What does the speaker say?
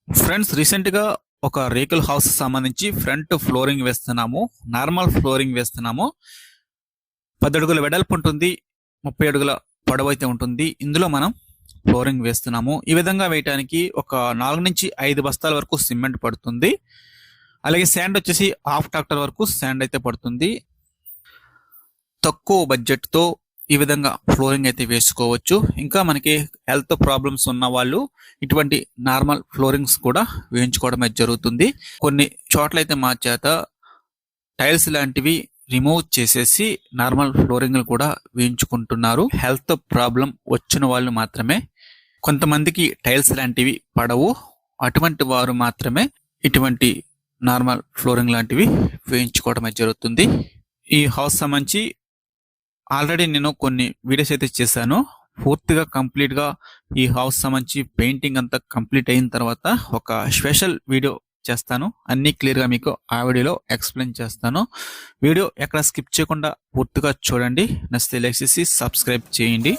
Friends recent గా ఒక రేకుల హౌస్ సంబంధించి ఫ్రంట్ ఫ్లోరింగ్ వేస్తున్నాము. నార్మల్ ఫ్లోరింగ్ వేస్తున్నాము. 10 అడుగుల వెడల్పు ఉంటుంది, 30 అడుగుల పొడవు అయితే ఉంటుంది. ఇందులో మనం ఫ్లోరింగ్ వేస్తున్నాము. ఈ విధంగా వేయడానికి ఒక 4 నుంచి 5 బస్తాల వరకు సిమెంట్ పడుతుంది. అలాగే శాండ్ వచ్చేసి హాఫ్ ట్రాక్టర్ వరకు శాండ్ అయితే పడుతుంది. తక్కువ బడ్జెట్ తో ఈ విధంగా ఫ్లోరింగ్ అయితే వేసుకోవచ్చు. ఇంకా మనకి హెల్త్ ప్రాబ్లమ్స్ ఉన్న వాళ్ళు ఇటువంటి నార్మల్ ఫ్లోరింగ్స్ కూడా వేయించుకోవడం అయితే జరుగుతుంది. కొన్ని చోట్ల అయితే మా చేత టైల్స్ లాంటివి రిమూవ్ చేసేసి నార్మల్ ఫ్లోరింగ్ కూడా వేయించుకుంటున్నారు. హెల్త్ ప్రాబ్లం వచ్చిన వాళ్ళు మాత్రమే. కొంతమందికి టైల్స్ లాంటివి పడవు, అటువంటి వారు మాత్రమే ఇటువంటి నార్మల్ ఫ్లోరింగ్ లాంటివి వేయించుకోవడం అయితే జరుగుతుంది. ఈ హౌస్ సంబంధించి ఆల్రెడీ నేను కొన్ని వీడియోస్ అయితే చేశాను. పూర్తిగా కంప్లీట్ గా ఈ హౌస్ సంబంధించి పెయింటింగ్ అంతా కంప్లీట్ అయిన తర్వాత ఒక స్పెషల్ వీడియో చేస్తాను. అన్ని క్లియర్ గా మీకు ఆ వీడియోలో ఎక్స్ప్లెయిన్ చేస్తాను. వీడియో ఎక్కడ స్కిప్ చేయకుండా పూర్తిగా చూడండి. నచ్చితే లైక్ చేసి సబ్స్క్రైబ్ చేయండి.